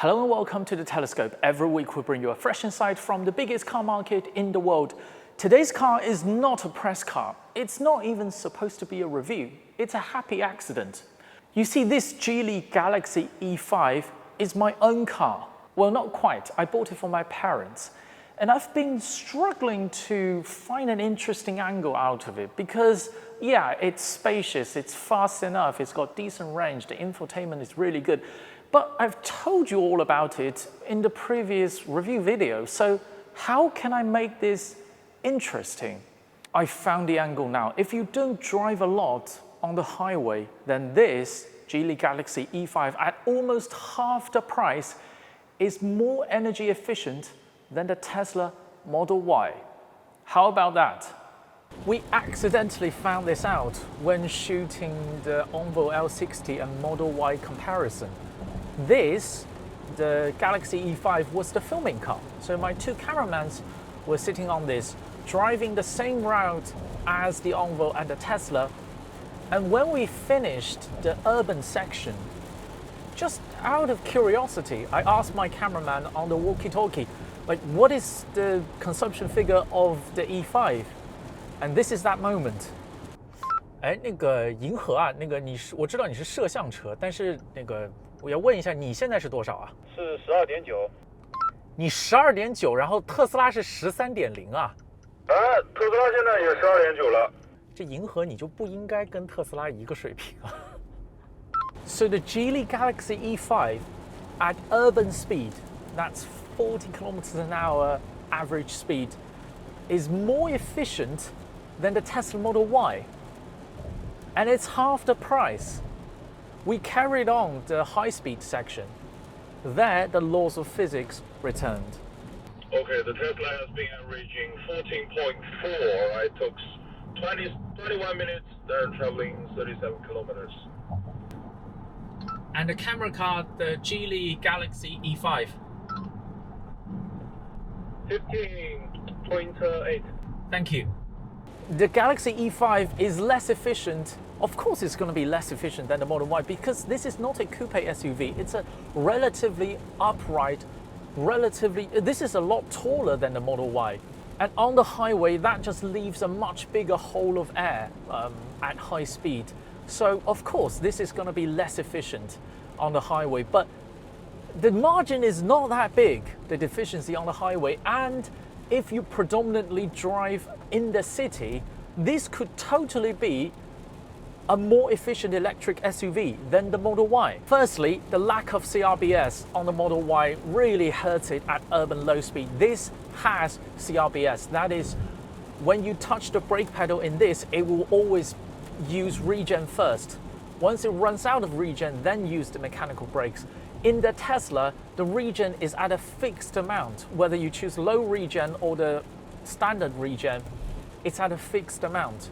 Hello and welcome to The Telescope. Every week we bring you a fresh insight from the biggest car market in the world. Today's car is not a press car. It's not even supposed to be a review. It's a happy accident. You see, this Geely Galaxy E5 is my own car. Well, not quite. I bought it for my parents. And I've been struggling to find an interesting angle out of it because, yeah, it's spacious, it's fast enough, it's got decent range, the infotainment is really good. But I've told you all about it in the previous review video, so how can I make this interesting? I found the angle now. If you don't drive a lot on the highway, then this Geely Galaxy E5 at almost half the price is more energy efficient than the Tesla Model Y. How about that? We accidentally found this out when shooting the Envo L60 and Model Y comparison. This, the Galaxy E5, was the filming car. So my two cameramans were sitting on this, driving the same route as the Envo and the Tesla. And when we finished the urban section, just out of curiosity, I asked my cameraman on the walkie-talkie, like, what is the consumption figure of the E5? And this is that moment. 哎，那个银河啊，那个我知道你是摄像车，但是那个我要问一下，你现在是多少啊？是12.9。你12.9，然后特斯拉是13.0啊？特斯拉现在也12.9了。这银河你就不应该跟特斯拉一个水平啊。So the Geely Galaxy E5 at urban speed, that's 40 kilometers an hour average speed, is more efficient than the Tesla Model Y. And it's half the price. We carried on the high-speed section. There, the laws of physics returned. Okay, the Tesla has been averaging 14.4. It took 21 minutes, then traveling 37 kilometers. And the camera car, the Geely Galaxy E5? 15.8. Thank you. The Galaxy E5 is less efficient. Of course it's going to be less efficient than the Model Y because this is not a coupe SUV. It's a relatively upright, this is a lot taller than the Model Y. And on the highway, that just leaves a much bigger hole of air at high speed. So of course, this is going to be less efficient on the highway, but the margin is not that big, the deficiency on the highway. And if you predominantly drive in the city, this could totally be a more efficient electric SUV than the Model Y. Firstly, the lack of CRBS on the Model Y really hurts it at urban low speed. This has CRBS. That is, when you touch the brake pedal in this, it will always use regen first. Once it runs out of regen, then use the mechanical brakes. In the Tesla, the regen is at a fixed amount. Whether you choose low regen or the standard regen, it's at a fixed amount.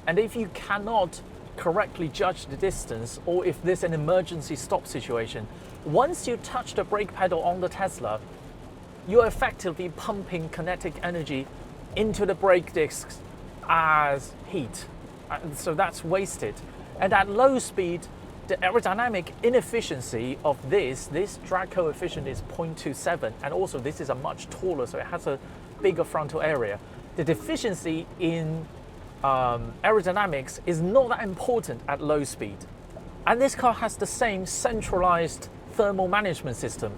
And if you cannot correctly judge the distance, or if there's an emergency stop situation, once you touch the brake pedal on the Tesla, you're effectively pumping kinetic energy into the brake discs as heat. So that's wasted. And at low speed, the aerodynamic inefficiency of this drag coefficient is 0.27, and also this is a much taller, so it has a bigger frontal area. The deficiency in aerodynamics is not that important at low speed. And this car has the same centralized thermal management system.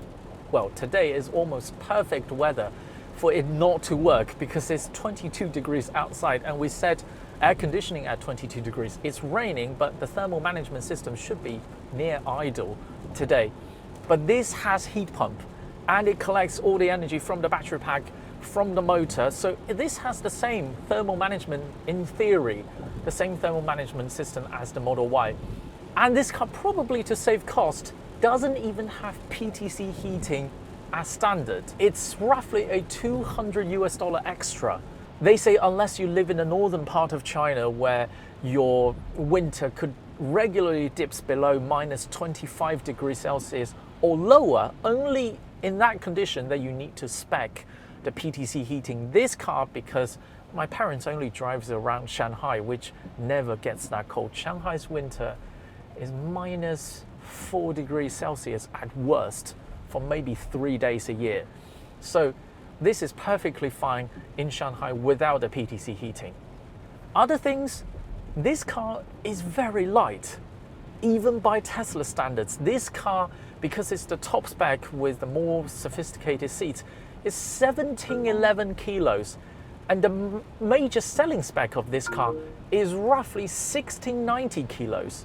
Well, today is almost perfect weather for it not to work because it's 22 degrees outside and we set air conditioning at 22 degrees. It's raining, but the thermal management system should be near idle today. But this has heat pump and it collects all the energy from the battery pack, from the motor. So this has the same thermal management, in theory, the same thermal management system as the Model Y. And this car, probably to save cost, doesn't even have PTC heating as standard. It's roughly a $200 extra. They say unless you live in the northern part of China where your winter could regularly dips below minus 25 degrees Celsius or lower, only in that condition that you need to spec the PTC heating. This car, because my parents only drives around Shanghai, which never gets that cold. Shanghai's winter is minus 4 degrees Celsius at worst for maybe 3 days a year. So this is perfectly fine in Shanghai without the PTC heating. Other things, this car is very light. Even by Tesla standards, this car, because it's the top spec with the more sophisticated seats, is 1711 kilos. And the major selling spec of this car is roughly 1690 kilos.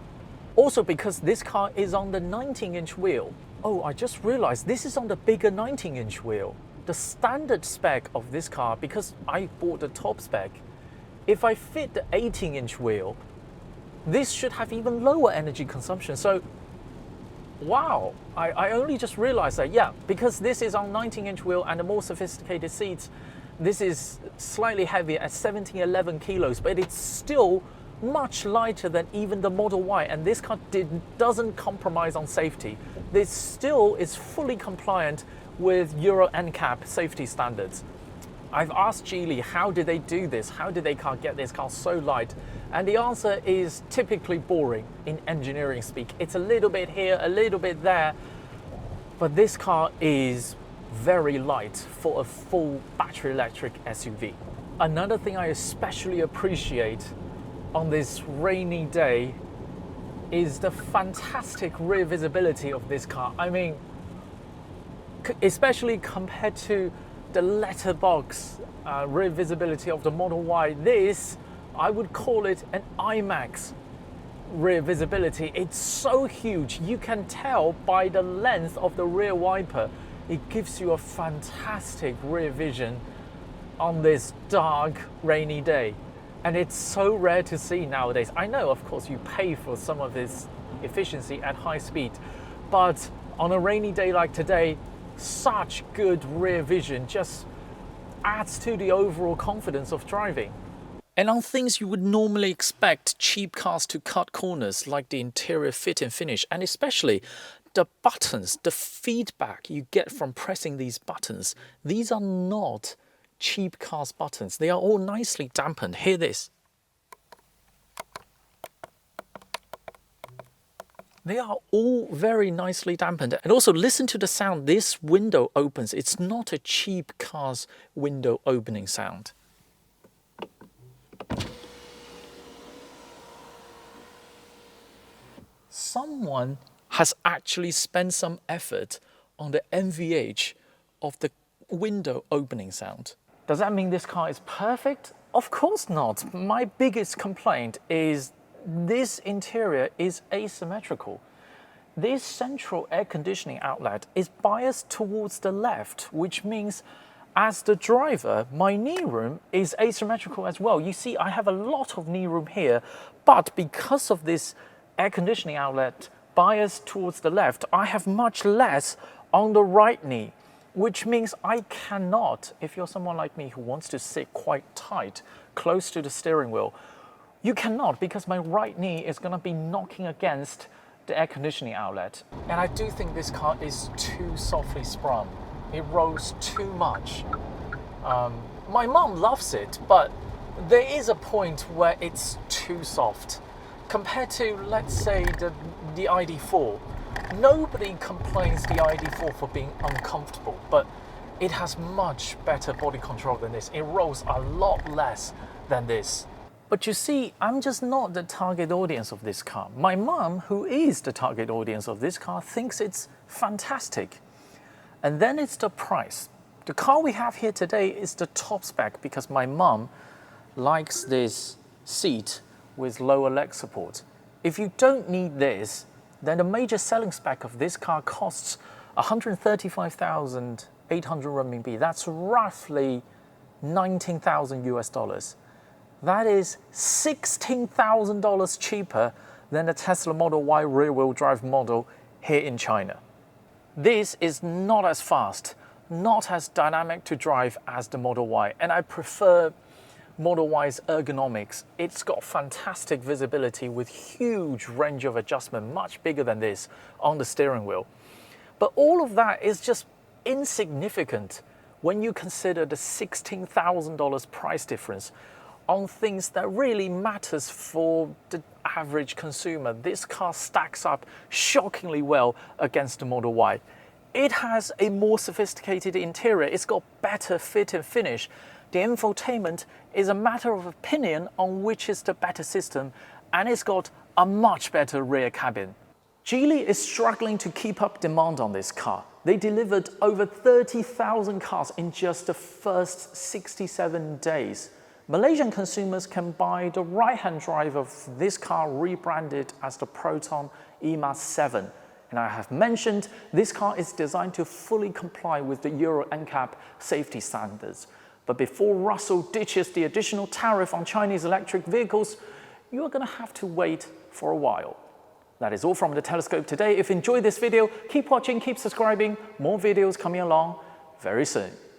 Also because this car is on the 19-inch wheel. Oh, I just realized this is on the bigger 19-inch wheel. The standard spec of this car, because I bought the top spec, if I fit the 18-inch wheel, this should have even lower energy consumption. So, wow, I only just realized that, yeah, because this is on 19-inch wheel and the more sophisticated seats, this is slightly heavier at 1711 kilos, but it's still much lighter than even the Model Y, and this car doesn't compromise on safety. This still is fully compliant with Euro NCAP safety standards. I've asked Geely, how did they do this? How did they get this car so light? And the answer is typically boring in engineering speak. It's a little bit here, a little bit there, but this car is very light for a full battery electric SUV. Another thing I especially appreciate on this rainy day is the fantastic rear visibility of this car. I mean, especially compared to the letterbox rear visibility of the Model Y, this, I would call it an IMAX rear visibility. It's so huge. You can tell by the length of the rear wiper. It gives you a fantastic rear vision on this dark, rainy day. And it's so rare to see nowadays. I know, of course, you pay for some of this efficiency at high speed, but on a rainy day like today, such good rear vision just adds to the overall confidence of driving. And on things you would normally expect cheap cars to cut corners, like the interior fit and finish, and especially the buttons, the feedback you get from pressing these buttons, these are not cheap cars buttons. They are all nicely dampened. Hear this. They are all very nicely dampened. And also listen to the sound this window opens. It's not a cheap car's window opening sound. Someone has actually spent some effort on the NVH of the window opening sound. Does that mean this car is perfect? Of course not. My biggest complaint is this interior is asymmetrical. This central air conditioning outlet is biased towards the left, which means as the driver, my knee room is asymmetrical as well. You see, I have a lot of knee room here, but because of this air conditioning outlet biased towards the left, I have much less on the right knee, which means I cannot, if you're someone like me who wants to sit quite tight, close to the steering wheel, you cannot, because my right knee is going to be knocking against the air conditioning outlet. And I do think this car is too softly sprung. It rolls too much. My mom loves it, but there is a point where it's too soft. Compared to, let's say, the ID4, nobody complains the ID4 for being uncomfortable, but it has much better body control than this. It rolls a lot less than this. But you see, I'm just not the target audience of this car. My mom, who is the target audience of this car, thinks it's fantastic. And then it's the price. The car we have here today is the top spec because my mom likes this seat with lower leg support. If you don't need this, then the major selling spec of this car costs 135,800 RMB. That's roughly 19,000 US dollars. That is $16,000 cheaper than the Tesla Model Y rear-wheel drive model here in China. This is not as fast, not as dynamic to drive as the Model Y, and I prefer Model Y's ergonomics. It's got fantastic visibility with huge range of adjustment, much bigger than this on the steering wheel. But all of that is just insignificant when you consider the $16,000 price difference. on things that really matters for the average consumer, this car stacks up shockingly well against the Model Y. It has a more sophisticated interior, it's got better fit and finish. The infotainment is a matter of opinion on which is the better system, and it's got a much better rear cabin. Geely is struggling to keep up demand on this car. They delivered over 30,000 cars in just the first 67 days. Malaysian consumers can buy the right-hand drive of this car rebranded as the Proton EMAS 7. And I have mentioned this car is designed to fully comply with the Euro NCAP safety standards. But before Russell ditches the additional tariff on Chinese electric vehicles, you are going to have to wait for a while. That is all from the Telescope today. If you enjoyed this video, keep watching, keep subscribing. More videos coming along very soon.